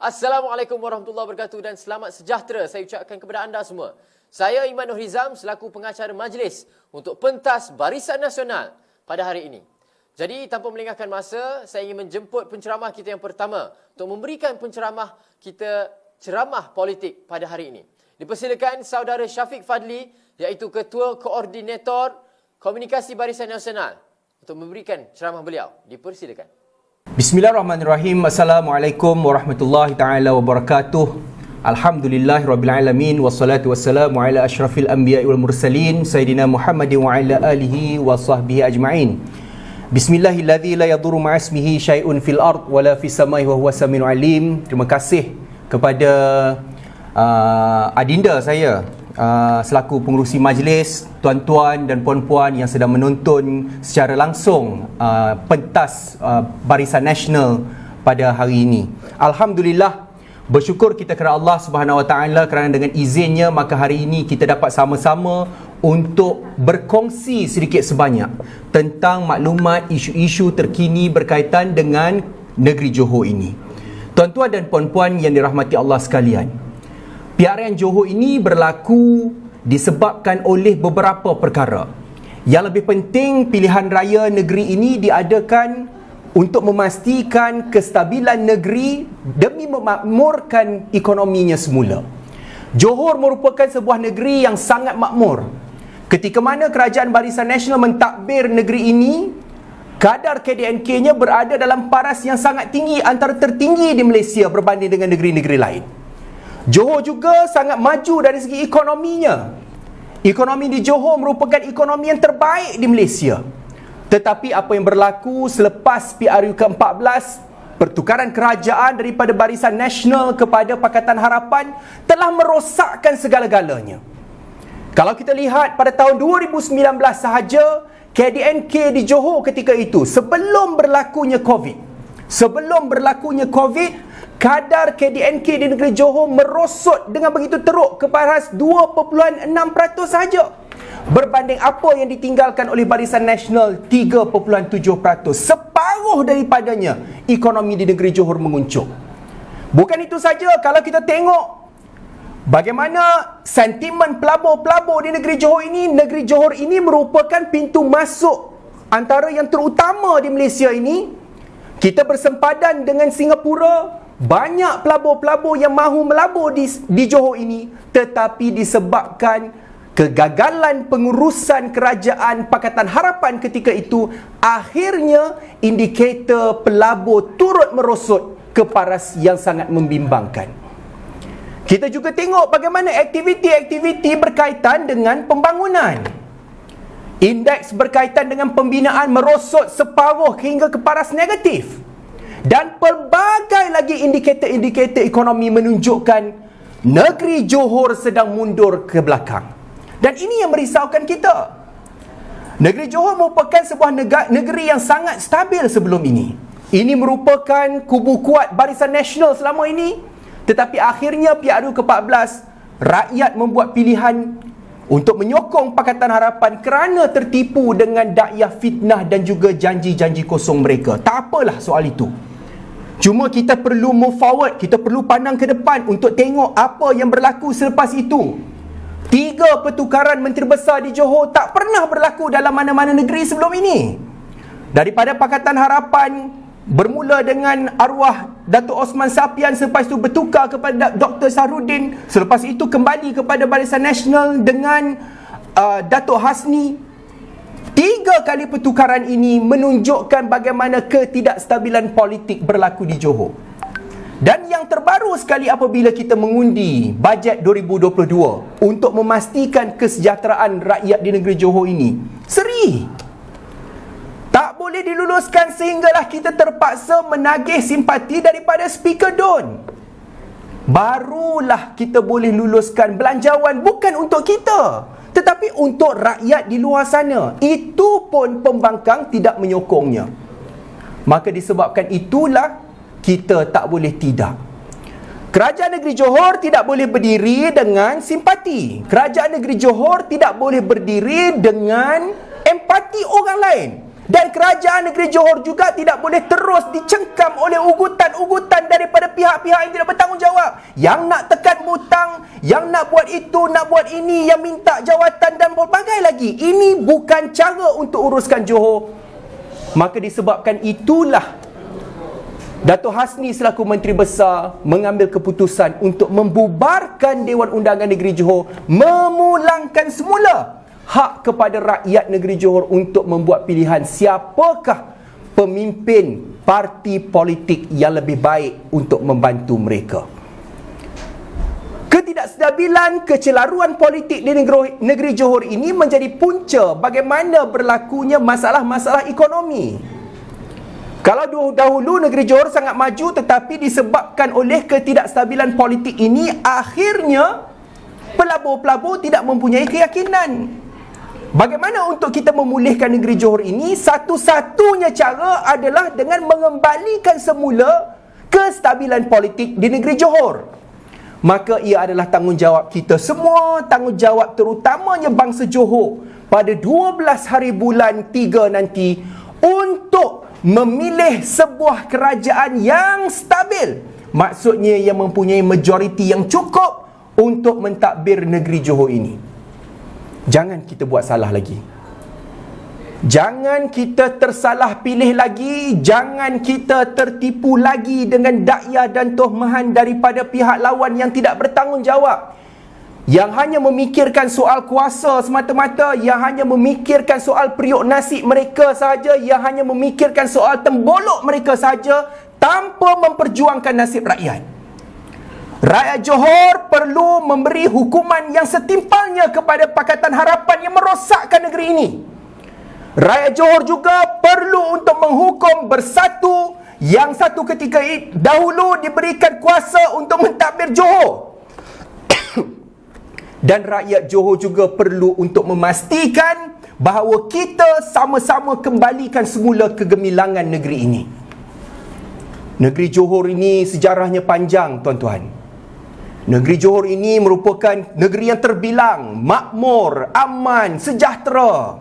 Assalamualaikum warahmatullahi wabarakatuh dan selamat sejahtera saya ucapkan kepada anda semua. Saya Iman Nur Hizam selaku pengacara majlis untuk pentas Barisan Nasional pada hari ini. Jadi tanpa melengahkan masa, saya ingin menjemput penceramah kita yang pertama untuk memberikan penceramah kita ceramah politik pada hari ini. Dipersilakan saudara Syafiq Fadli iaitu Ketua Koordinator Komunikasi Barisan Nasional untuk memberikan ceramah beliau. Dipersilakan. Bismillahirrahmanirrahim. Assalamualaikum warahmatullahi taala wabarakatuh. Alhamdulillahirabbil alamin wassalatu wassalamu ala asyrafil anbiya'i wal mursalin sayyidina Muhammadin wa ala alihi wa sahbihi ajma'in. Bismillahilladzi la yadurru ma'asmihi syai'un fil ard wala fis samai wa huwa samiul alim. Terima kasih kepada adinda saya selaku pengerusi majlis, tuan-tuan dan puan-puan yang sedang menonton secara langsung pentas Barisan Nasional pada hari ini. Alhamdulillah, bersyukur kita kepada Allah Subhanahu Wa Taala kerana dengan izinnya maka hari ini kita dapat sama-sama untuk berkongsi sedikit sebanyak tentang maklumat isu-isu terkini berkaitan dengan negeri Johor ini. Tuan-tuan dan puan-puan yang dirahmati Allah sekalian, PRN Johor ini berlaku disebabkan oleh beberapa perkara. Yang lebih penting, pilihan raya negeri ini diadakan untuk memastikan kestabilan negeri demi memakmurkan ekonominya semula. Johor merupakan sebuah negeri yang sangat makmur. Ketika mana kerajaan Barisan Nasional mentadbir negeri ini, kadar KDNK-nya berada dalam paras yang sangat tinggi, antara tertinggi di Malaysia berbanding dengan negeri-negeri lain. Johor juga sangat maju dari segi ekonominya. Ekonomi di Johor merupakan ekonomi yang terbaik di Malaysia. Tetapi apa yang berlaku selepas PRU ke-14, pertukaran kerajaan daripada Barisan Nasional kepada Pakatan Harapan telah merosakkan segala-galanya. Kalau kita lihat pada tahun 2019 sahaja, KDNK di Johor ketika itu, sebelum berlakunya COVID, kadar KDNK di negeri Johor merosot dengan begitu teruk ke paras 2.6% sahaja, berbanding apa yang ditinggalkan oleh Barisan Nasional 3.7%. Separuh daripadanya ekonomi di negeri Johor menguncung. Bukan itu saja, kalau kita tengok bagaimana sentimen pelabur-pelabur di negeri Johor ini merupakan pintu masuk antara yang terutama di Malaysia ini. Kita bersempadan dengan Singapura. Banyak pelabur-pelabur yang mahu melabur di Johor ini, tetapi disebabkan kegagalan pengurusan kerajaan Pakatan Harapan ketika itu, akhirnya indikator pelabur turut merosot ke paras yang sangat membimbangkan. Kita juga tengok bagaimana aktiviti-aktiviti berkaitan dengan pembangunan. Indeks berkaitan dengan pembinaan merosot separuh hingga ke paras negatif. Dan pelbagai lagi indikator-indikator ekonomi menunjukkan negeri Johor sedang mundur ke belakang. Dan ini yang merisaukan kita. Negeri Johor merupakan sebuah negeri yang sangat stabil sebelum ini. Ini merupakan kubu kuat Barisan Nasional selama ini. Tetapi akhirnya PRU ke-14, rakyat membuat pilihan untuk menyokong Pakatan Harapan kerana tertipu dengan dakwah fitnah dan juga janji-janji kosong mereka. Tak apalah soal itu. Cuma kita perlu move forward, kita perlu pandang ke depan untuk tengok apa yang berlaku selepas itu. 3 pertukaran Menteri Besar di Johor tak pernah berlaku dalam mana-mana negeri sebelum ini. Daripada Pakatan Harapan, bermula dengan arwah Datuk Osman Sapian, selepas itu bertukar kepada Dr. Sahrudin, selepas itu kembali kepada Barisan Nasional dengan Datuk Hasni. 3 kali pertukaran ini menunjukkan bagaimana ketidakstabilan politik berlaku di Johor. Dan yang terbaru sekali apabila kita mengundi bajet 2022 untuk memastikan kesejahteraan rakyat di negeri Johor ini, seri tak boleh diluluskan sehinggalah kita terpaksa menagih simpati daripada Speaker Don. Barulah kita boleh luluskan belanjawan bukan untuk kita, tetapi untuk rakyat di luar sana. Itu pun pembangkang tidak menyokongnya. Maka disebabkan itulah kita tak boleh tidak. Kerajaan negeri Johor tidak boleh berdiri dengan simpati. Kerajaan negeri Johor tidak boleh berdiri dengan empati orang lain. Dan kerajaan negeri Johor juga tidak boleh terus dicengkam oleh ugutan-ugutan daripada pihak-pihak yang tidak bertanggungjawab. Yang nak tekan butang, yang nak buat itu, nak buat ini, yang minta jawatan dan berbagai lagi. Ini bukan cara untuk uruskan Johor. Maka disebabkan itulah Dato' Hasni selaku Menteri Besar mengambil keputusan untuk membubarkan Dewan Undangan Negeri Johor, memulangkan semula hak kepada rakyat negeri Johor untuk membuat pilihan siapakah pemimpin parti politik yang lebih baik untuk membantu mereka. Ketidakstabilan, kecelaruan politik di negeri Johor ini menjadi punca bagaimana berlakunya masalah-masalah ekonomi. Kalau dahulu negeri Johor sangat maju, tetapi disebabkan oleh ketidakstabilan politik ini, akhirnya pelabur-pelabur tidak mempunyai keyakinan. Bagaimana untuk kita memulihkan negeri Johor ini? Satu-satunya cara adalah dengan mengembalikan semula kestabilan politik di negeri Johor. Maka ia adalah tanggungjawab kita semua, tanggungjawab terutamanya bangsa Johor pada 12 hari bulan 3 nanti untuk memilih sebuah kerajaan yang stabil. Maksudnya yang mempunyai majoriti yang cukup untuk mentadbir negeri Johor ini. Jangan kita buat salah lagi. Jangan kita tersalah pilih lagi. Jangan kita tertipu lagi dengan dakwah dan tohmahan daripada pihak lawan yang tidak bertanggungjawab, yang hanya memikirkan soal kuasa semata-mata, yang hanya memikirkan soal periuk nasi mereka saja, yang hanya memikirkan soal tembolok mereka saja, tanpa memperjuangkan nasib rakyat. Rakyat Johor perlu memberi hukuman yang setimpalnya kepada Pakatan Harapan yang merosakkan negeri ini. Rakyat Johor juga perlu untuk menghukum Bersatu yang satu ketika dahulu diberikan kuasa untuk mentadbir Johor. Dan rakyat Johor juga perlu untuk memastikan bahawa kita sama-sama kembalikan semula kegemilangan negeri ini. Negeri Johor ini sejarahnya panjang, tuan-tuan. Negeri Johor ini merupakan negeri yang terbilang makmur, aman, sejahtera.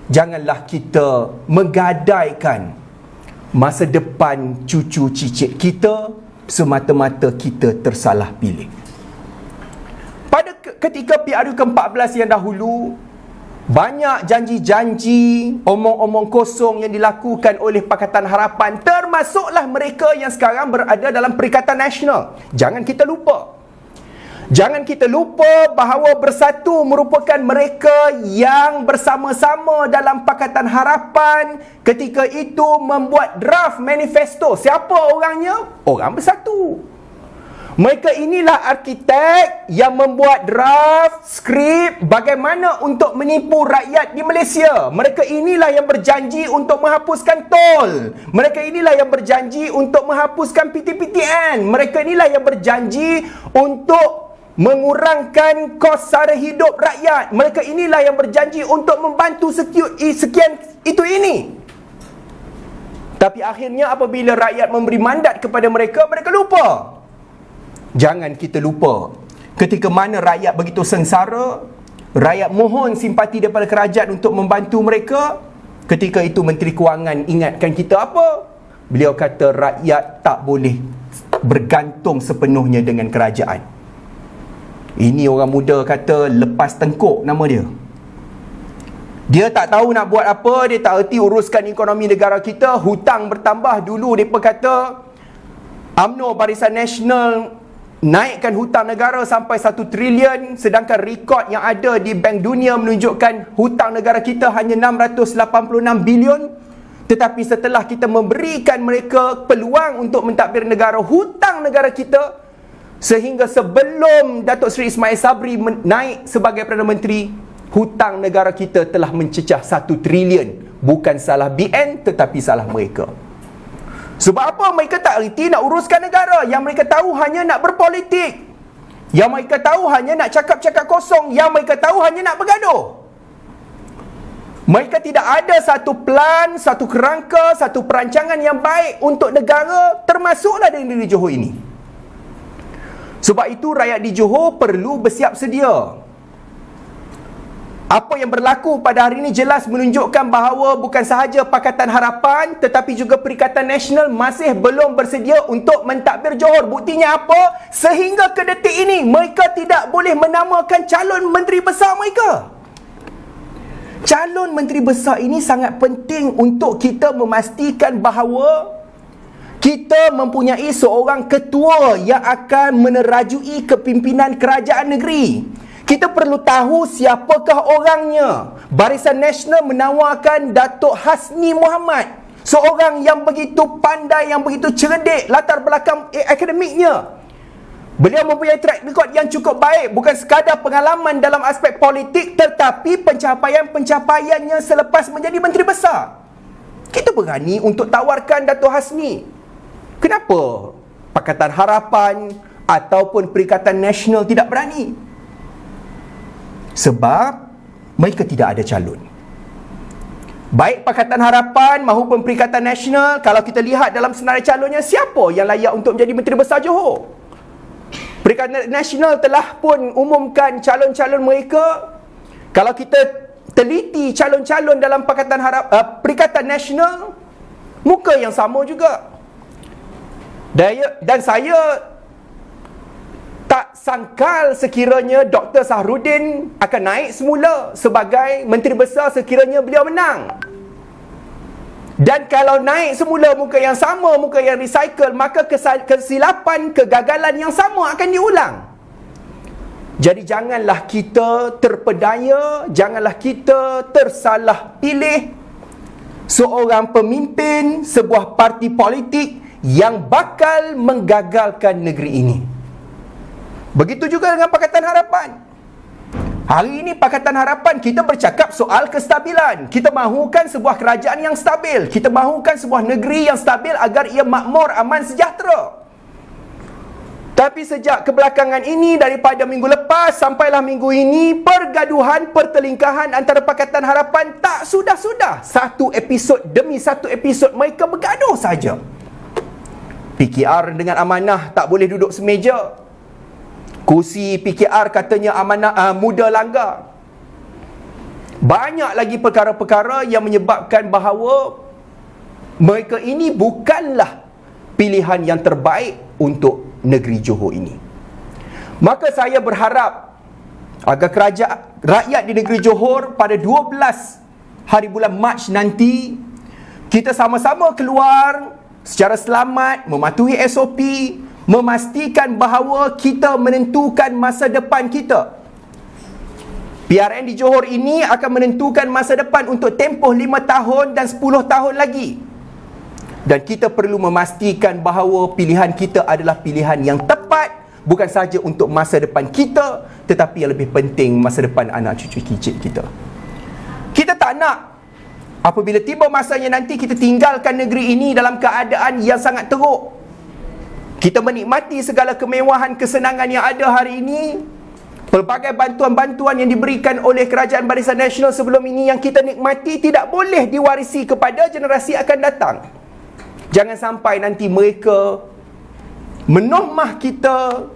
Janganlah kita menggadaikan masa depan cucu cicit kita semata-mata kita tersalah pilih. Pada ketika PRU ke-14 yang dahulu, banyak janji-janji, omong-omong kosong yang dilakukan oleh Pakatan Harapan, termasuklah mereka yang sekarang berada dalam Perikatan Nasional. Jangan kita lupa. Jangan kita lupa bahawa Bersatu merupakan mereka yang bersama-sama dalam Pakatan Harapan ketika itu membuat draft manifesto. Siapa orangnya? Orang Bersatu. Mereka inilah arkitek yang membuat draft, skrip bagaimana untuk menipu rakyat di Malaysia. Mereka inilah yang berjanji untuk menghapuskan tol. Mereka inilah yang berjanji untuk menghapuskan PTPTN. Mereka inilah yang berjanji untuk mengurangkan kos sara hidup rakyat. Mereka inilah yang berjanji untuk membantu sekian itu ini. Tapi akhirnya apabila rakyat memberi mandat kepada mereka, mereka lupa. Jangan kita lupa, ketika mana rakyat begitu sengsara, rakyat mohon simpati daripada kerajaan untuk membantu mereka. Ketika itu Menteri Kewangan ingatkan kita apa? Beliau kata rakyat tak boleh bergantung sepenuhnya dengan kerajaan. Ini orang muda kata lepas tengkuk nama dia. Dia tak tahu nak buat apa, dia tak erti uruskan ekonomi negara kita. Hutang bertambah. Dulu mereka kata UMNO Barisan Nasional naikkan hutang negara sampai 1 trilion, sedangkan rekod yang ada di Bank Dunia menunjukkan hutang negara kita hanya 686 bilion. Tetapi setelah kita memberikan mereka peluang untuk mentadbir negara, hutang negara kita, sehingga sebelum Datuk Seri Ismail Sabri naik sebagai Perdana Menteri, hutang negara kita telah mencecah 1 trilion. Bukan salah BN tetapi salah mereka. Sebab apa? Mereka tak erti nak uruskan negara. Yang mereka tahu hanya nak berpolitik. Yang mereka tahu hanya nak cakap-cakap kosong. Yang mereka tahu hanya nak bergaduh. Mereka tidak ada satu plan, satu kerangka, satu perancangan yang baik untuk negara, termasuklah di negeri Johor ini. Sebab itu rakyat di Johor perlu bersiap sedia. Apa yang berlaku pada hari ini jelas menunjukkan bahawa bukan sahaja Pakatan Harapan tetapi juga Perikatan Nasional masih belum bersedia untuk mentadbir Johor. Buktinya apa? Sehingga ke detik ini mereka tidak boleh menamakan calon menteri besar mereka. Calon menteri besar ini sangat penting untuk kita memastikan bahawa kita mempunyai seorang ketua yang akan menerajui kepimpinan kerajaan negeri. Kita perlu tahu siapakah orangnya. Barisan Nasional menawarkan Datuk Hasni Mohamad, seorang yang begitu pandai, yang begitu cerdik, latar belakang akademiknya. Beliau mempunyai track record yang cukup baik, bukan sekadar pengalaman dalam aspek politik tetapi pencapaian-pencapaiannya selepas menjadi menteri besar. Kita berani untuk tawarkan Datuk Hasni. Kenapa Pakatan Harapan ataupun Perikatan Nasional tidak berani? Sebab mereka tidak ada calon. Baik Pakatan Harapan maupun Perikatan Nasional, kalau kita lihat dalam senarai calonnya, siapa yang layak untuk menjadi Menteri Besar Johor? Perikatan Nasional telah pun umumkan calon-calon mereka. Kalau kita teliti calon-calon dalam Perikatan Nasional, muka yang sama juga. Dan saya tak sangkal sekiranya Dr. Sahrudin akan naik semula sebagai Menteri Besar sekiranya beliau menang. Dan kalau naik semula muka yang sama, muka yang recycle, maka kesilapan, kegagalan yang sama akan diulang. Jadi janganlah kita terpedaya, janganlah kita tersalah pilih seorang pemimpin sebuah parti politik yang bakal menggagalkan negeri ini. Begitu juga dengan Pakatan Harapan. Hari ini Pakatan Harapan kita bercakap soal kestabilan. Kita mahukan sebuah kerajaan yang stabil. Kita mahukan sebuah negeri yang stabil agar ia makmur, aman, sejahtera. Tapi sejak kebelakangan ini, daripada minggu lepas sampailah minggu ini, pergaduhan, pertelingkahan antara Pakatan Harapan tak sudah-sudah. Satu episod demi satu episod mereka bergaduh saja. PKR dengan Amanah tak boleh duduk semeja. Kursi PKR katanya Amanah muda langgar. Banyak lagi perkara-perkara yang menyebabkan bahawa mereka ini bukanlah pilihan yang terbaik untuk negeri Johor ini. Maka saya berharap agar rakyat di negeri Johor pada 12 hari bulan Mac nanti, kita sama-sama keluar secara selamat, mematuhi SOP, memastikan bahawa kita menentukan masa depan kita. PRN di Johor ini akan menentukan masa depan untuk tempoh 5 tahun dan 10 tahun lagi. Dan kita perlu memastikan bahawa pilihan kita adalah pilihan yang tepat, bukan sahaja untuk masa depan kita, tetapi yang lebih penting masa depan anak cucu kicit kita. Kita tak nak apabila tiba masanya nanti kita tinggalkan negeri ini dalam keadaan yang sangat teruk. Kita menikmati segala kemewahan, kesenangan yang ada hari ini, pelbagai bantuan-bantuan yang diberikan oleh Kerajaan Barisan Nasional sebelum ini yang kita nikmati tidak boleh diwarisi kepada generasi akan datang. Jangan sampai nanti mereka menohmah kita,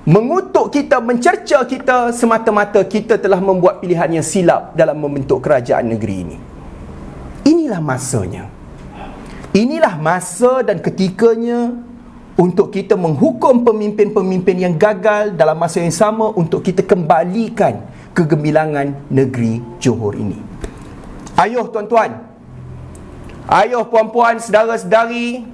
mengutuk kita, mencerca kita semata-mata kita telah membuat pilihan yang silap dalam membentuk kerajaan negeri ini. Inilah masanya. Inilah masa dan ketikanya untuk kita menghukum pemimpin-pemimpin yang gagal dalam masa yang sama untuk kita kembalikan kegemilangan negeri Johor ini. Ayuh tuan-tuan, ayuh puan-puan, saudara-saudari,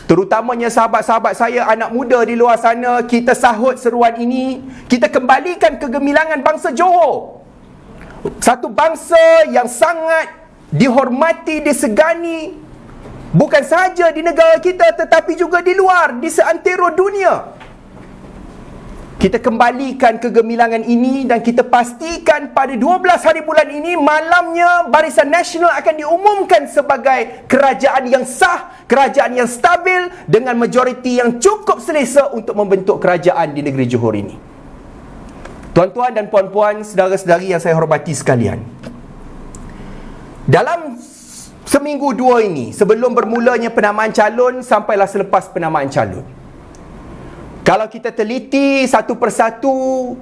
terutamanya sahabat-sahabat saya, anak muda di luar sana, kita sahut seruan ini. Kita kembalikan kegemilangan bangsa Johor. Satu bangsa yang sangat dihormati, disegani, bukan sahaja di negara kita tetapi juga di luar, di seantero dunia. Kita kembalikan kegemilangan ini dan kita pastikan pada 12 hari bulan ini malamnya Barisan Nasional akan diumumkan sebagai kerajaan yang sah, kerajaan yang stabil dengan majoriti yang cukup selesa untuk membentuk kerajaan di negeri Johor ini. Tuan-tuan dan puan-puan, saudara-saudari yang saya hormati sekalian, dalam seminggu dua ini, sebelum bermulanya penamaan calon sampailah selepas penamaan calon, kalau kita teliti satu persatu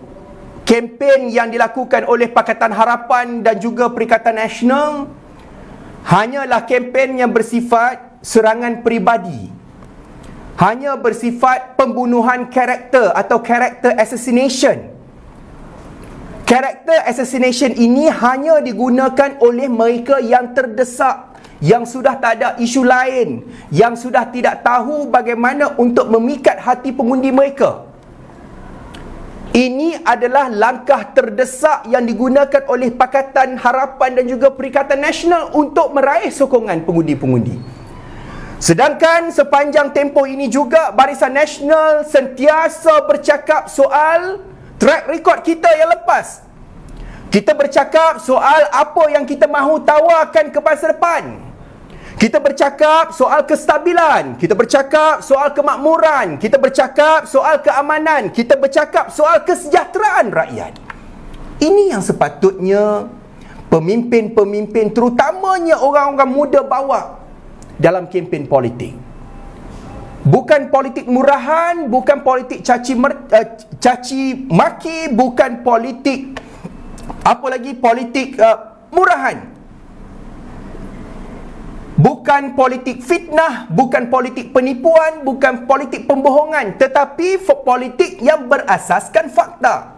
kempen yang dilakukan oleh Pakatan Harapan dan juga Perikatan Nasional hanyalah kempen yang bersifat serangan peribadi, hanya bersifat pembunuhan karakter atau character assassination. Character assassination ini hanya digunakan oleh mereka yang terdesak, yang sudah tak ada isu lain, yang sudah tidak tahu bagaimana untuk memikat hati pengundi mereka. Ini adalah langkah terdesak yang digunakan oleh Pakatan Harapan dan juga Perikatan Nasional untuk meraih sokongan pengundi-pengundi. Sedangkan sepanjang tempoh ini juga Barisan Nasional sentiasa bercakap soal track record kita yang lepas. Kita bercakap soal apa yang kita mahu tawarkan ke masa depan. Kita bercakap soal kestabilan, kita bercakap soal kemakmuran, kita bercakap soal keamanan, kita bercakap soal kesejahteraan rakyat. Ini yang sepatutnya pemimpin-pemimpin, terutamanya orang-orang muda, bawa dalam kempen politik. Bukan politik murahan, bukan politik caci maki, bukan politik politik murahan. Bukan politik fitnah, bukan politik penipuan, bukan politik pembohongan, tetapi politik yang berasaskan fakta.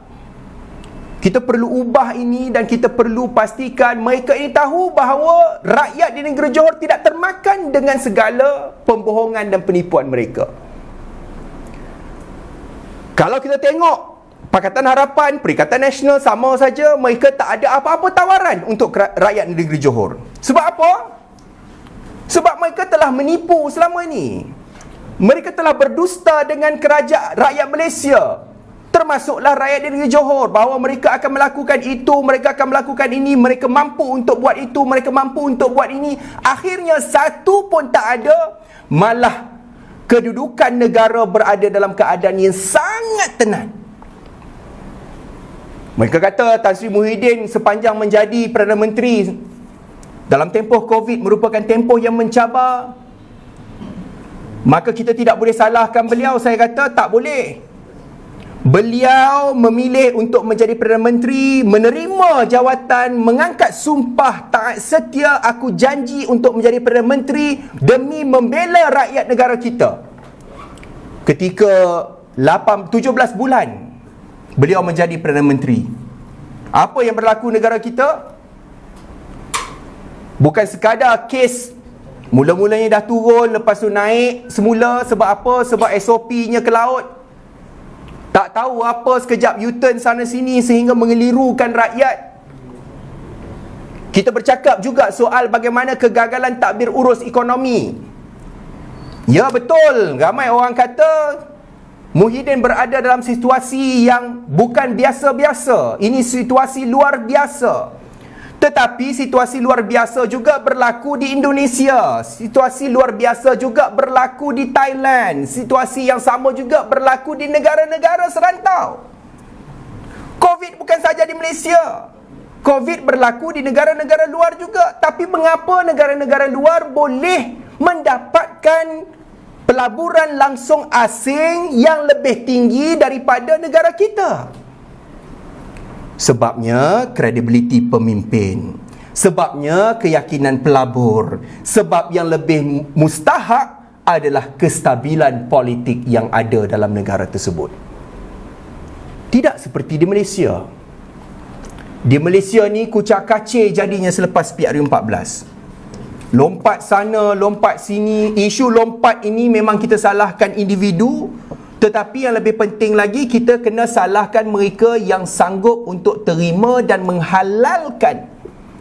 Kita perlu ubah ini dan kita perlu pastikan mereka ini tahu bahawa rakyat di negeri Johor tidak termakan dengan segala pembohongan dan penipuan mereka. Kalau kita tengok Pakatan Harapan, Perikatan Nasional sama saja, mereka tak ada apa-apa tawaran untuk rakyat negeri Johor. Sebab apa? Sebab mereka telah menipu selama ini. Mereka telah berdusta dengan kerajaan rakyat Malaysia, termasuklah rakyat di negeri Johor, bahawa mereka akan melakukan itu, mereka akan melakukan ini, mereka mampu untuk buat itu, mereka mampu untuk buat ini. Akhirnya satu pun tak ada, malah kedudukan negara berada dalam keadaan yang sangat tenang. Mereka kata Tan Sri Muhyiddin sepanjang menjadi Perdana Menteri dalam tempoh COVID merupakan tempoh yang mencabar, maka kita tidak boleh salahkan beliau. Saya kata tak boleh. Beliau memilih untuk menjadi Perdana Menteri, menerima jawatan, mengangkat sumpah taat setia, aku janji untuk menjadi Perdana Menteri demi membela rakyat negara kita. Ketika 17 bulan beliau menjadi Perdana Menteri, apa yang berlaku negara kita? Bukan sekadar kes mula-mulanya dah turun, lepas tu naik semula. Sebab apa? Sebab SOP-nya ke laut. Tak tahu apa, sekejap U-turn sana sini sehingga mengelirukan rakyat. Kita bercakap juga soal bagaimana kegagalan tadbir urus ekonomi. Ya betul, ramai orang kata Muhyiddin berada dalam situasi yang bukan biasa-biasa. Ini situasi luar biasa. Tetapi situasi luar biasa juga berlaku di Indonesia. Situasi luar biasa juga berlaku di Thailand. Situasi yang sama juga berlaku di negara-negara serantau. COVID bukan saja di Malaysia. COVID berlaku di negara-negara luar juga. Tapi mengapa negara-negara luar boleh mendapatkan pelaburan langsung asing yang lebih tinggi daripada negara kita? Sebabnya kredibiliti pemimpin, sebabnya keyakinan pelabur, sebab yang lebih mustahak adalah kestabilan politik yang ada dalam negara tersebut. Tidak seperti di Malaysia. Di Malaysia ni kucak-kacir jadinya selepas PRU14. Lompat sana, lompat sini. Isu lompat ini memang kita salahkan individu, tetapi yang lebih penting lagi, kita kena salahkan mereka yang sanggup untuk terima dan menghalalkan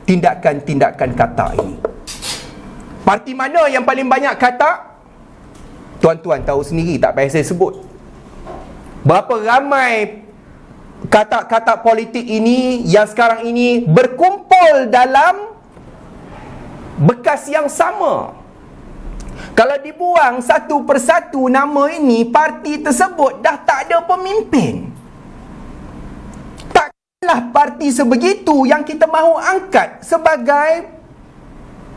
tindakan-tindakan kata ini. Parti mana yang paling banyak kata? Tuan-tuan tahu sendiri, tak payah saya sebut. Berapa ramai kata-kata politik ini yang sekarang ini berkumpul dalam bekas yang sama. Kalau dibuang satu persatu nama ini, parti tersebut dah tak ada pemimpin. Takkanlah parti sebegitu yang kita mahu angkat sebagai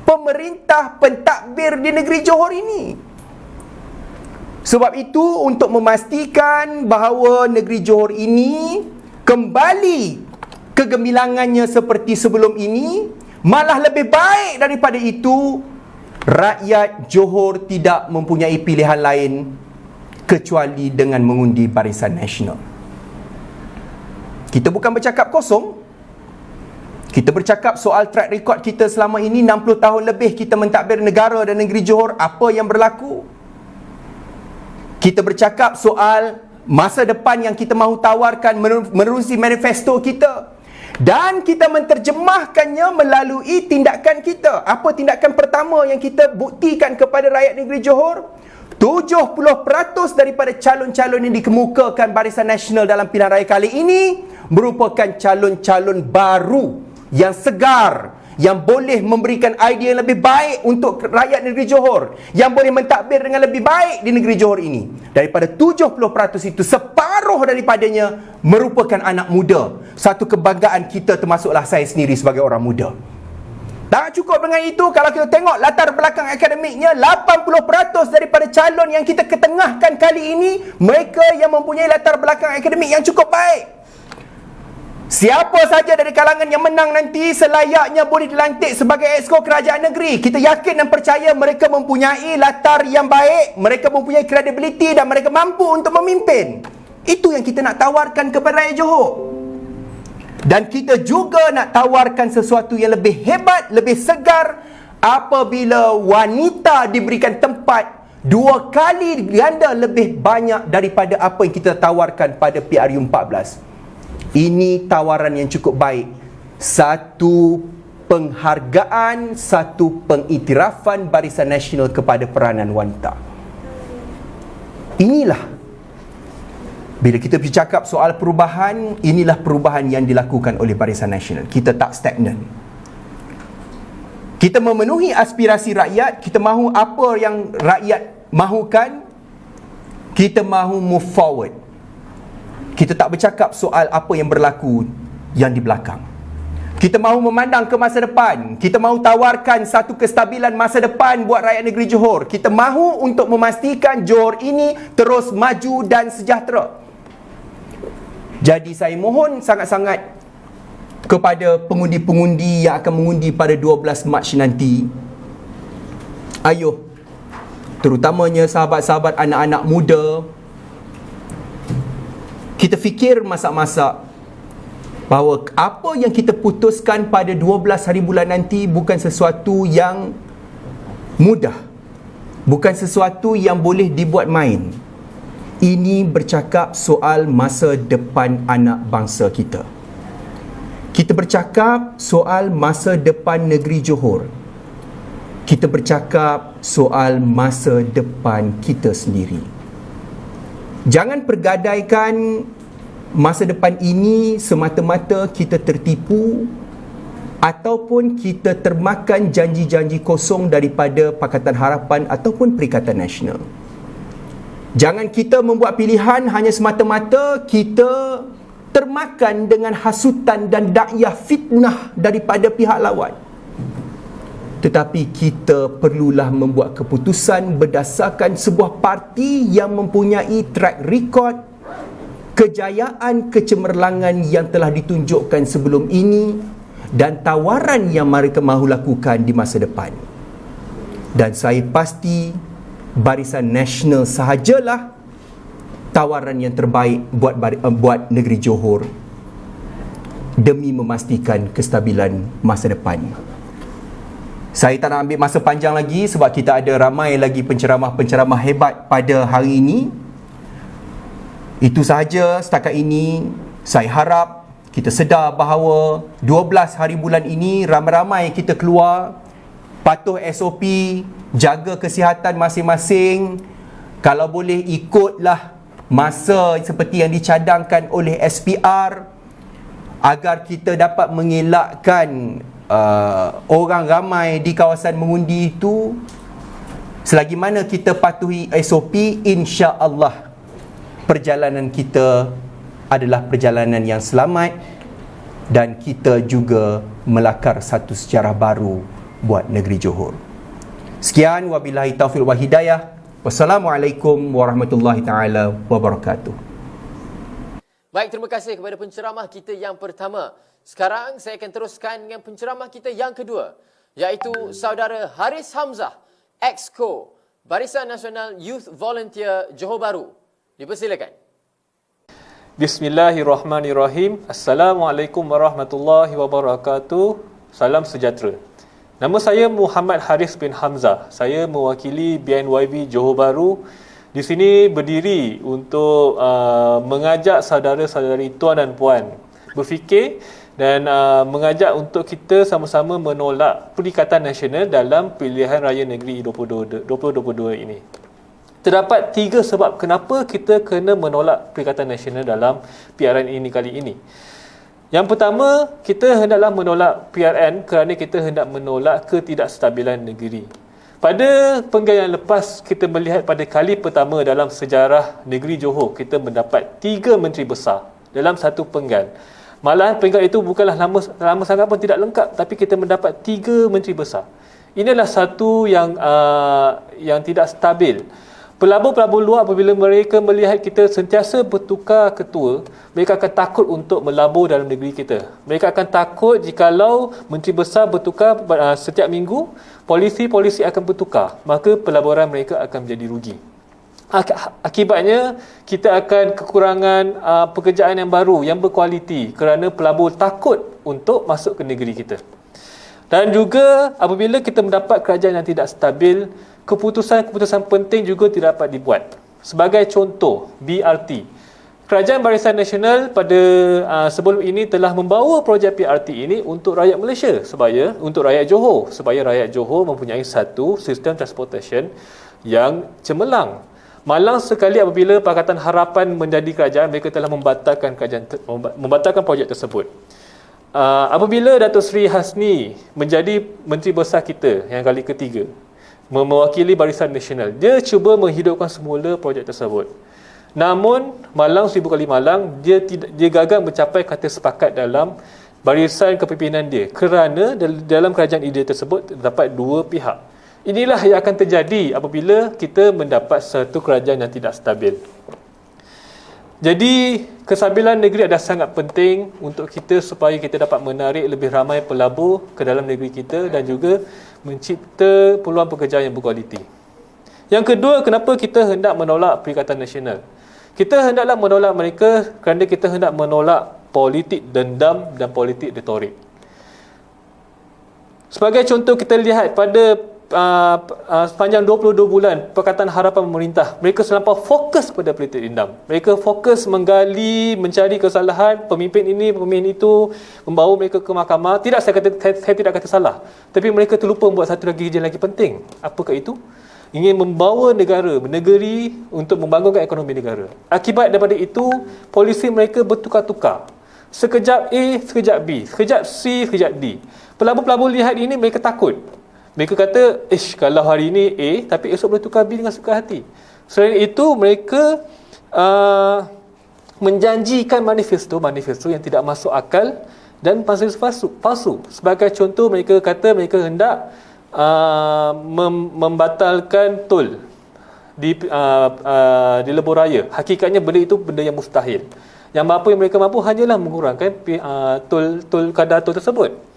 pemerintah pentadbir di negeri Johor ini. Sebab itu, untuk memastikan bahawa negeri Johor ini kembali kegemilangannya seperti sebelum ini, malah lebih baik daripada itu, rakyat Johor tidak mempunyai pilihan lain kecuali dengan mengundi Barisan Nasional. Kita bukan bercakap kosong. Kita bercakap soal track record kita selama ini. 60 tahun lebih kita mentadbir negara dan negeri Johor. Apa yang berlaku? Kita bercakap soal masa depan yang kita mahu tawarkan menerusi manifesto kita. Dan kita menterjemahkannya melalui tindakan kita. Apa tindakan pertama yang kita buktikan kepada rakyat negeri Johor? 70% daripada calon-calon yang dikemukakan Barisan Nasional dalam pilihan raya kali ini merupakan calon-calon baru yang segar, yang boleh memberikan idea yang lebih baik untuk rakyat negeri Johor, yang boleh mentadbir dengan lebih baik di negeri Johor ini. Daripada 70% itu, separuh daripadanya merupakan anak muda. Satu kebanggaan kita, termasuklah saya sendiri sebagai orang muda. Tak cukup dengan itu, kalau kita tengok latar belakang akademiknya, 80% daripada calon yang kita ketengahkan kali ini, mereka yang mempunyai latar belakang akademik yang cukup baik. Siapa saja dari kalangan yang menang nanti selayaknya boleh dilantik sebagai exco kerajaan negeri. Kita yakin dan percaya mereka mempunyai latar yang baik, mereka mempunyai kredibiliti dan mereka mampu untuk memimpin. Itu yang kita nak tawarkan kepada rakyat Johor. Dan kita juga nak tawarkan sesuatu yang lebih hebat, lebih segar apabila wanita diberikan tempat 2 kali ganda lebih banyak daripada apa yang kita tawarkan pada PRU 14. Ini tawaran yang cukup baik. Satu penghargaan, satu pengiktirafan Barisan Nasional kepada peranan wanita. Inilah, bila kita bercakap soal perubahan, inilah perubahan yang dilakukan oleh Barisan Nasional. Kita tak stagnan. Kita memenuhi aspirasi rakyat. Kita mahu apa yang rakyat mahukan. Kita mahu move forward. Kita tak bercakap soal apa yang berlaku yang di belakang. Kita mahu memandang ke masa depan. Kita mahu tawarkan satu kestabilan masa depan buat rakyat negeri Johor. Kita mahu untuk memastikan Johor ini terus maju dan sejahtera. Jadi saya mohon sangat-sangat kepada pengundi-pengundi yang akan mengundi pada 12 Mac nanti, ayuh, terutamanya sahabat-sahabat anak-anak muda, kita fikir masak-masak bahawa apa yang kita putuskan pada 12 hari bulan nanti bukan sesuatu yang mudah, bukan sesuatu yang boleh dibuat main. Ini bercakap soal masa depan anak bangsa kita. Kita bercakap soal masa depan negeri Johor. Kita bercakap soal masa depan kita sendiri. Jangan pergadaikan masa depan ini semata-mata kita tertipu ataupun kita termakan janji-janji kosong daripada Pakatan Harapan ataupun Perikatan Nasional. Jangan kita membuat pilihan hanya semata-mata kita termakan dengan hasutan dan dakwah fitnah daripada pihak lawan. Tetapi kita perlulah membuat keputusan berdasarkan sebuah parti yang mempunyai track record kejayaan, kecemerlangan yang telah ditunjukkan sebelum ini dan tawaran yang mereka mahu lakukan di masa depan. Dan saya pasti Barisan Nasional sahajalah tawaran yang terbaik buat negeri Johor demi memastikan kestabilan masa depan. Saya tak nak ambil masa panjang lagi sebab kita ada ramai lagi penceramah-penceramah hebat pada hari ini. Itu sahaja setakat ini. Saya harap kita sedar bahawa 12 hari bulan ini ramai-ramai kita keluar, patuh SOP, jaga kesihatan masing-masing. Kalau boleh ikutlah masa seperti yang dicadangkan oleh SPR agar kita dapat mengelakkan orang ramai di kawasan mengundi itu. Selagi mana kita patuhi SOP, insya-Allah perjalanan kita adalah perjalanan yang selamat dan kita juga melakar satu sejarah baru buat negeri Johor. Sekian, wabillahi taufiq wal hidayah. Wassalamualaikum warahmatullahi taala wabarakatuh. Baik, terima kasih kepada penceramah kita yang pertama. Sekarang saya akan teruskan dengan penceramah kita yang kedua, iaitu saudara Haris Hamzah, Exco Barisan Nasional Youth Volunteer Johor Bahru. Dipersilakan. Bismillahirrahmanirrahim. Assalamualaikum warahmatullahi wabarakatuh. Salam sejahtera. Nama saya Muhammad Haris bin Hamzah. Saya mewakili BNYB Johor Bahru. Di sini berdiri untuk mengajak saudara-saudari tuan dan puan berfikir dan mengajak untuk kita sama-sama menolak Perikatan Nasional dalam Pilihan Raya Negeri 2022 ini. Terdapat 3 sebab kenapa kita kena menolak Perikatan Nasional dalam PRN ini kali ini. Yang pertama, kita hendaklah menolak PRN kerana kita hendak menolak ketidakstabilan negeri. Pada penggal yang lepas, kita melihat pada kali pertama dalam sejarah negeri Johor, kita mendapat 3 menteri besar dalam satu penggal. Malahan penggal itu bukanlah lama sangat pun tidak lengkap, tapi kita mendapat 3 menteri besar. Inilah satu yang tidak stabil. Pelabur-pelabur luar apabila mereka melihat kita sentiasa bertukar ketua, mereka akan takut untuk melabur dalam negeri kita. Mereka akan takut jikalau menteri besar bertukar setiap minggu, polisi akan bertukar, maka pelaburan mereka akan menjadi rugi. Akibatnya, kita akan kekurangan pekerjaan yang baru, yang berkualiti kerana pelabur takut untuk masuk ke negeri kita. Dan juga apabila kita mendapat kerajaan yang tidak stabil, keputusan-keputusan penting juga tidak dapat dibuat. Sebagai contoh, BRT. Kerajaan Barisan Nasional pada sebelum ini telah membawa projek BRT ini untuk rakyat Malaysia, untuk rakyat Johor, supaya rakyat Johor mempunyai satu sistem transportation yang cemerlang. Malang sekali apabila Pakatan Harapan menjadi kerajaan, mereka telah membatalkan projek tersebut. Apabila Datuk Seri Hasni menjadi Menteri Besar kita yang kali ketiga, mewakili Barisan Nasional, dia cuba menghidupkan semula projek tersebut. Namun, Malang seribu kali Malang, dia gagal mencapai kata sepakat dalam barisan kepimpinan dia kerana dalam kerajaan idea tersebut terdapat 2 pihak. Inilah yang akan terjadi apabila kita mendapat satu kerajaan yang tidak stabil. Jadi, kestabilan negeri adalah sangat penting untuk kita supaya kita dapat menarik lebih ramai pelabur ke dalam negeri kita dan juga mencipta peluang pekerjaan yang berkualiti. Yang kedua, kenapa kita hendak menolak Perikatan Nasional? Kita hendaklah menolak mereka kerana kita hendak menolak politik dendam dan politik retorik. Sebagai contoh, kita lihat pada sepanjang 22 bulan Pakatan Harapan memerintah, mereka selampau fokus pada politik dendam. Mereka fokus menggali, mencari kesalahan pemimpin ini, pemimpin itu, membawa mereka ke mahkamah. Tidak, saya tidak kata salah, tapi mereka terlupa membuat satu lagi kerja lagi penting. Apakah itu? Ingin membawa negeri untuk membangunkan ekonomi negara. Akibat daripada itu, polisi mereka bertukar-tukar. Sekejap A, sekejap B, sekejap C, sekejap D. Pelabur-pelabur lihat ini, mereka takut. Mereka kata, kalau hari ini A, tapi esok boleh tukar B dengan suka hati. Selain itu, mereka menjanjikan manifesto yang tidak masuk akal dan manifesto palsu. Sebagai contoh, mereka kata mereka hendak membatalkan tol di lebuh raya. Hakikatnya benda itu benda yang mustahil. Yang apa yang mereka mampu hanyalah mengurangkan kadar tol tersebut.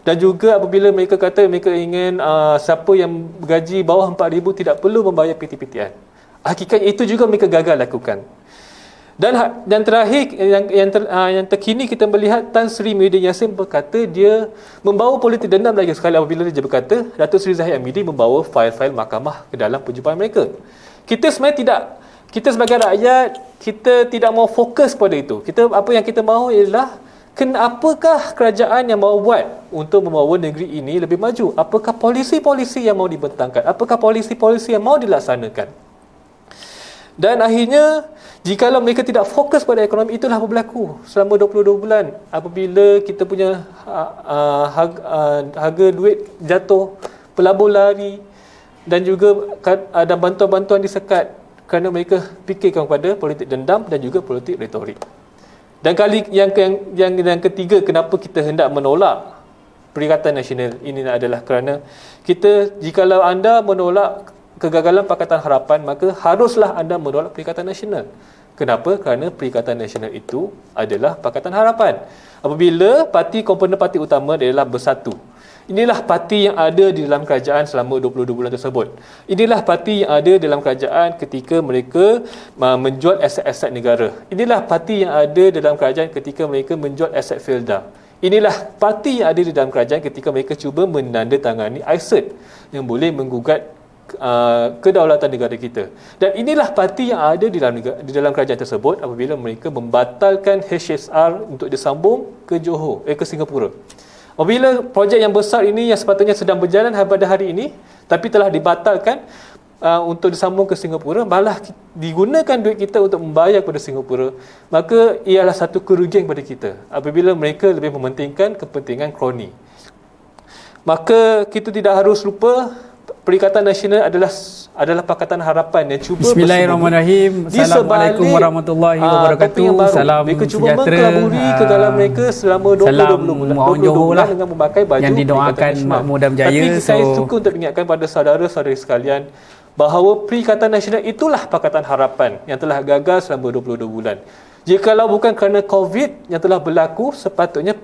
Dan juga apabila mereka kata mereka ingin siapa yang gaji bawah 4,000 tidak perlu membayar PTPTN. Hakikatnya itu juga mereka gagal lakukan. Dan terakhir yang terkini kita melihat Tan Sri Muhyiddin Yassin berkata dia membawa politik dendam lagi sekali apabila dia berkata Datuk Seri Zahid Hamidi membawa fail-fail mahkamah ke dalam perjumpaan mereka. Kita sebagai rakyat, kita tidak mahu fokus pada itu. Apa yang kita mahu ialah apakah kerajaan yang mahu buat untuk membawa negeri ini lebih maju? Apakah polisi-polisi yang mahu dibentangkan? Apakah polisi-polisi yang mahu dilaksanakan? Dan akhirnya, jikalau mereka tidak fokus pada ekonomi, itulah apa berlaku selama 22 bulan. Apabila kita punya harga duit jatuh, pelabur lari dan juga ada bantuan-bantuan disekat kerana mereka fikirkan kepada politik dendam dan juga politik retorik. Dan yang ketiga, kenapa kita hendak menolak Perikatan Nasional ini adalah kerana jikalau anda menolak kegagalan Pakatan Harapan, maka haruslah anda menolak Perikatan Nasional. Kenapa? Kerana Perikatan Nasional itu adalah Pakatan Harapan. Apabila komponen parti utama adalah bersatu, inilah parti yang ada di dalam kerajaan selama 22 bulan tersebut. Inilah parti yang ada dalam kerajaan ketika mereka menjual aset-aset negara. Inilah parti yang ada dalam kerajaan ketika mereka menjual aset Felda. Inilah parti yang ada di dalam kerajaan ketika mereka cuba menandatangani ICET yang boleh menggugat kedaulatan negara kita. Dan inilah parti yang ada di dalam kerajaan tersebut apabila mereka membatalkan HSR untuk disambung ke Johor, ke Singapura. Apabila projek yang besar ini yang sepatutnya sedang berjalan pada hari ini tapi telah dibatalkan untuk disambung ke Singapura, malah digunakan duit kita untuk membayar kepada Singapura, maka ialah satu kerugian kepada kita apabila mereka lebih mementingkan kepentingan kroni. Maka kita tidak harus lupa Perikatan Nasional adalah Pakatan Harapan yang cuba Bismillahirrahmanirrahim. Assalamualaikum warahmatullahi wabarakatuh. Salam mereka cuba mengkelaburi kegagalan mereka selama 22 bulan dengan memakai baju yang didoakan makmur dan berjaya. Tapi saya suka untuk ingatkan pada saudara-saudari sekalian bahawa Perikatan Nasional itulah Pakatan Harapan yang telah gagal selama 22 bulan. Jikalau bukan kerana COVID yang telah berlaku, sepatutnya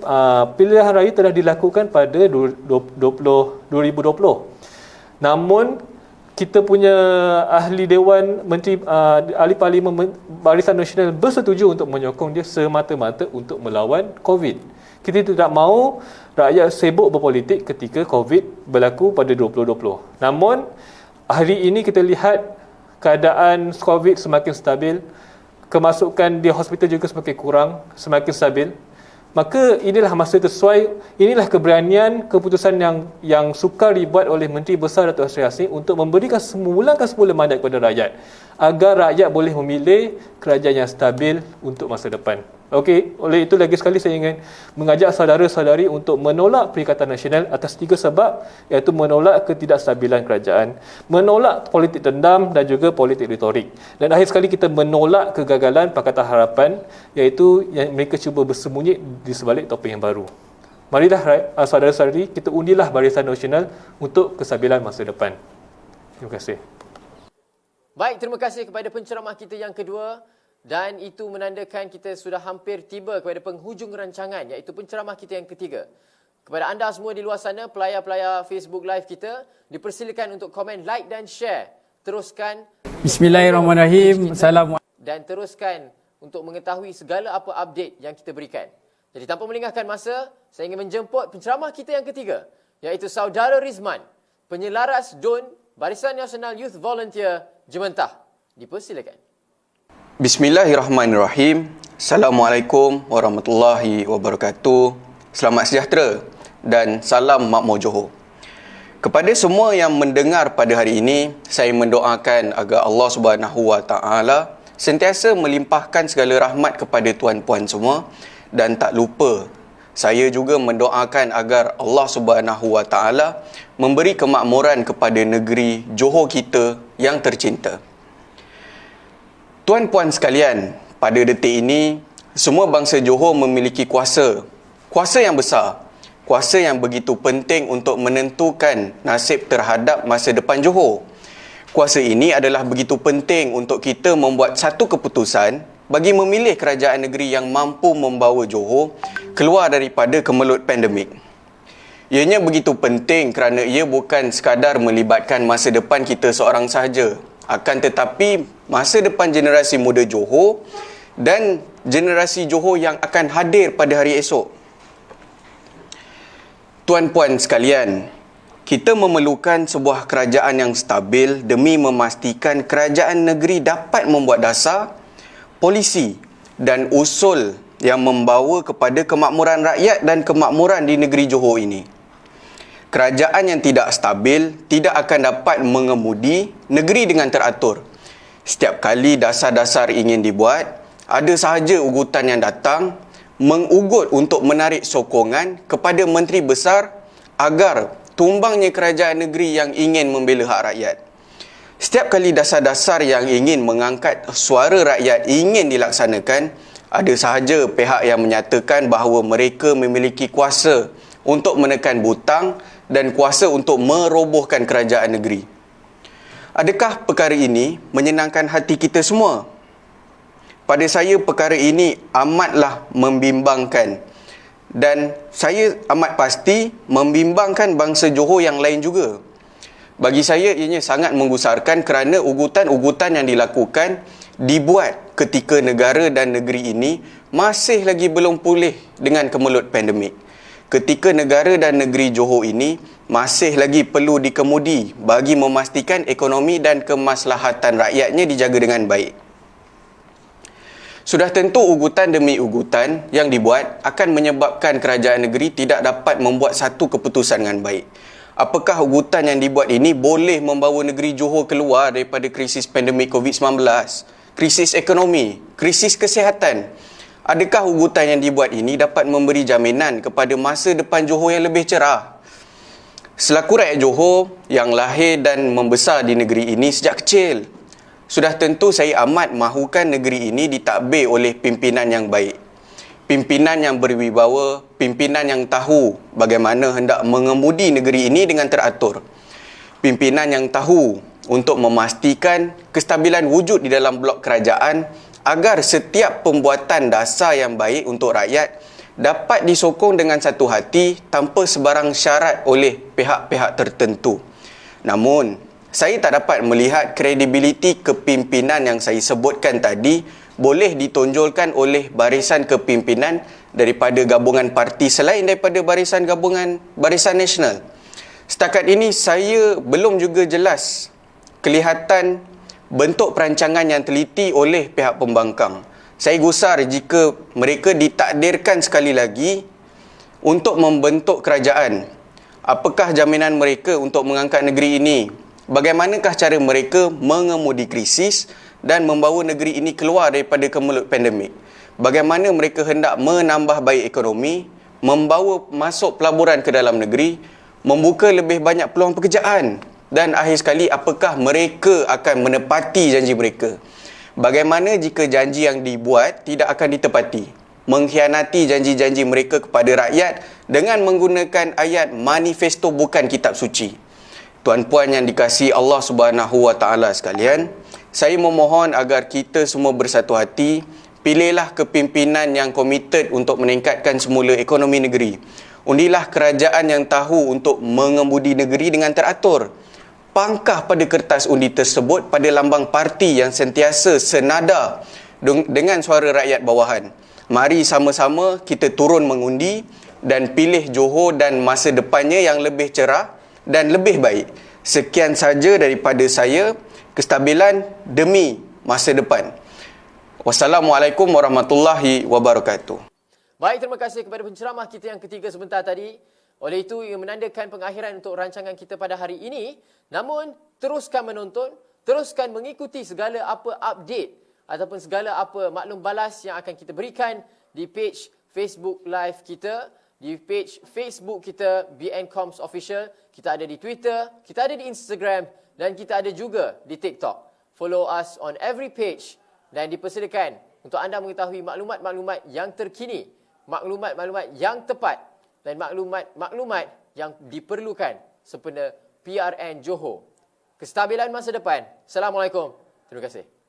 pilihan raya telah dilakukan pada 2020. Namun kita punya ahli Dewan Menteri ahli Parlimen Barisan Nasional bersetuju untuk menyokong dia semata-mata untuk melawan COVID. Kita tidak mahu rakyat sibuk berpolitik ketika COVID berlaku pada 2020. Namun hari ini kita lihat keadaan COVID semakin stabil, kemasukan di hospital juga semakin kurang, semakin stabil. Maka inilah masa sesuai, inilah keberanian keputusan yang sukar dibuat oleh Menteri Besar Dato' Sri Hassin untuk memberikan semula mandat kepada rakyat agar rakyat boleh memilih kerajaan yang stabil untuk masa depan. Okey, oleh itu lagi sekali saya ingin mengajak saudara-saudari untuk menolak Perikatan Nasional atas 3 sebab, iaitu menolak ketidakstabilan kerajaan, menolak politik dendam dan juga politik retorik. Dan akhir sekali kita menolak kegagalan Pakatan Harapan, iaitu yang mereka cuba bersembunyi di sebalik topeng yang baru. Marilah saudara-saudari kita undilah Barisan Nasional untuk kestabilan masa depan. Terima kasih. Baik, terima kasih kepada penceramah kita yang kedua. Dan itu menandakan kita sudah hampir tiba kepada penghujung rancangan, iaitu penceramah kita yang ketiga. Kepada anda semua di luar sana, pelayar-pelayar Facebook Live kita, dipersilakan untuk komen, like dan share. Teruskan Bismillahirrahmanirrahim. Dan teruskan untuk mengetahui segala apa update yang kita berikan. Jadi tanpa melengahkan masa, saya ingin menjemput penceramah kita yang ketiga, iaitu Saudara Rizman, penyelaras DUN Barisan Nasional Youth Volunteer Jementah. Dipersilakan. Bismillahirrahmanirrahim. Assalamualaikum warahmatullahi wabarakatuh. Selamat sejahtera dan salam makmur Johor. Kepada semua yang mendengar pada hari ini, saya mendoakan agar Allah Subhanahu Wa Taala sentiasa melimpahkan segala rahmat kepada tuan-puan semua, dan tak lupa saya juga mendoakan agar Allah Subhanahu Wa Taala memberi kemakmuran kepada negeri Johor kita yang tercinta. Tuan-puan sekalian, pada detik ini, semua bangsa Johor memiliki kuasa yang besar, kuasa yang begitu penting untuk menentukan nasib terhadap masa depan Johor. Kuasa ini adalah begitu penting untuk kita membuat satu keputusan bagi memilih kerajaan negeri yang mampu membawa Johor keluar daripada kemelut pandemik. Ianya begitu penting kerana ia bukan sekadar melibatkan masa depan kita seorang sahaja, akan tetapi masa depan generasi muda Johor dan generasi Johor yang akan hadir pada hari esok. Tuan-puan sekalian, kita memerlukan sebuah kerajaan yang stabil demi memastikan kerajaan negeri dapat membuat dasar, polisi dan usul yang membawa kepada kemakmuran rakyat dan kemakmuran di negeri Johor ini. Kerajaan yang tidak stabil tidak akan dapat mengemudi negeri dengan teratur. Setiap kali dasar-dasar ingin dibuat, ada sahaja ugutan yang datang mengugut untuk menarik sokongan kepada menteri besar agar tumbangnya kerajaan negeri yang ingin membela hak rakyat. Setiap kali dasar-dasar yang ingin mengangkat suara rakyat ingin dilaksanakan, ada sahaja pihak yang menyatakan bahawa mereka memiliki kuasa untuk menekan butang dan kuasa untuk merobohkan kerajaan negeri. Adakah perkara ini menyenangkan hati kita semua? pada saya perkara ini amatlah membimbangkan. Dan saya amat pasti membimbangkan bangsa Johor yang lain juga. Bagi saya ianya sangat menggusarkan kerana ugutan-ugutan yang dilakukan dibuat ketika negara dan negeri ini masih lagi belum pulih dengan kemelut pandemik. Ketika negara dan negeri Johor ini masih lagi perlu dikemudi bagi memastikan ekonomi dan kemaslahatan rakyatnya dijaga dengan baik. Sudah tentu ugutan demi ugutan yang dibuat akan menyebabkan kerajaan negeri tidak dapat membuat satu keputusan dengan baik. Apakah ugutan yang dibuat ini boleh membawa negeri Johor keluar daripada krisis pandemik COVID-19, krisis ekonomi, krisis kesihatan? Adakah ugutan yang dibuat ini dapat memberi jaminan kepada masa depan Johor yang lebih cerah? Selaku rakyat Johor yang lahir dan membesar di negeri ini sejak kecil, sudah tentu saya amat mahukan negeri ini ditadbir oleh pimpinan yang baik. Pimpinan yang berwibawa, pimpinan yang tahu bagaimana hendak mengemudi negeri ini dengan teratur. Pimpinan yang tahu untuk memastikan kestabilan wujud di dalam blok kerajaan agar setiap pembuatan dasar yang baik untuk rakyat dapat disokong dengan satu hati tanpa sebarang syarat oleh pihak-pihak tertentu. Namun, saya tak dapat melihat kredibiliti kepimpinan yang saya sebutkan tadi boleh ditonjolkan oleh barisan kepimpinan daripada gabungan parti selain daripada Barisan Nasional. Setakat ini saya belum juga jelas kelihatan bentuk perancangan yang teliti oleh pihak pembangkang. Saya gusar jika mereka ditakdirkan sekali lagi untuk membentuk kerajaan. Apakah jaminan mereka untuk mengangkat negeri ini? Bagaimanakah cara mereka mengemudi krisis dan membawa negeri ini keluar daripada kemelut pandemik? Bagaimana mereka hendak menambah baik ekonomi, membawa masuk pelaburan ke dalam negeri, membuka lebih banyak peluang pekerjaan? Dan akhir sekali, apakah mereka akan menepati janji mereka? Bagaimana jika janji yang dibuat tidak akan ditepati? Mengkhianati janji-janji mereka kepada rakyat dengan menggunakan ayat manifesto bukan kitab suci. Tuan-puan yang dikasihi Allah Subhanahu Wa Taala sekalian, saya memohon agar kita semua bersatu hati, pilihlah kepimpinan yang komited untuk meningkatkan semula ekonomi negeri. Undilah kerajaan yang tahu untuk mengemudi negeri dengan teratur. Pangkah pada kertas undi tersebut pada lambang parti yang sentiasa senada dengan suara rakyat bawahan. Mari sama-sama kita turun mengundi dan pilih Johor dan masa depannya yang lebih cerah dan lebih baik. Sekian saja daripada saya, kestabilan demi masa depan. Wassalamualaikum warahmatullahi wabarakatuh. Baik, terima kasih kepada penceramah kita yang ketiga sebentar tadi. Oleh itu, ia menandakan pengakhiran untuk rancangan kita pada hari ini. Namun, teruskan menonton, teruskan mengikuti segala apa update ataupun segala apa maklum balas yang akan kita berikan di page Facebook Live kita, di page Facebook kita BN Comms Official, kita ada di Twitter, kita ada di Instagram dan kita ada juga di TikTok. Follow us on every page dan dipersilakan untuk anda mengetahui maklumat-maklumat yang terkini, maklumat-maklumat yang tepat dan maklumat-maklumat yang diperlukan sempena PRN Johor. Kestabilan masa depan. Assalamualaikum. Terima kasih.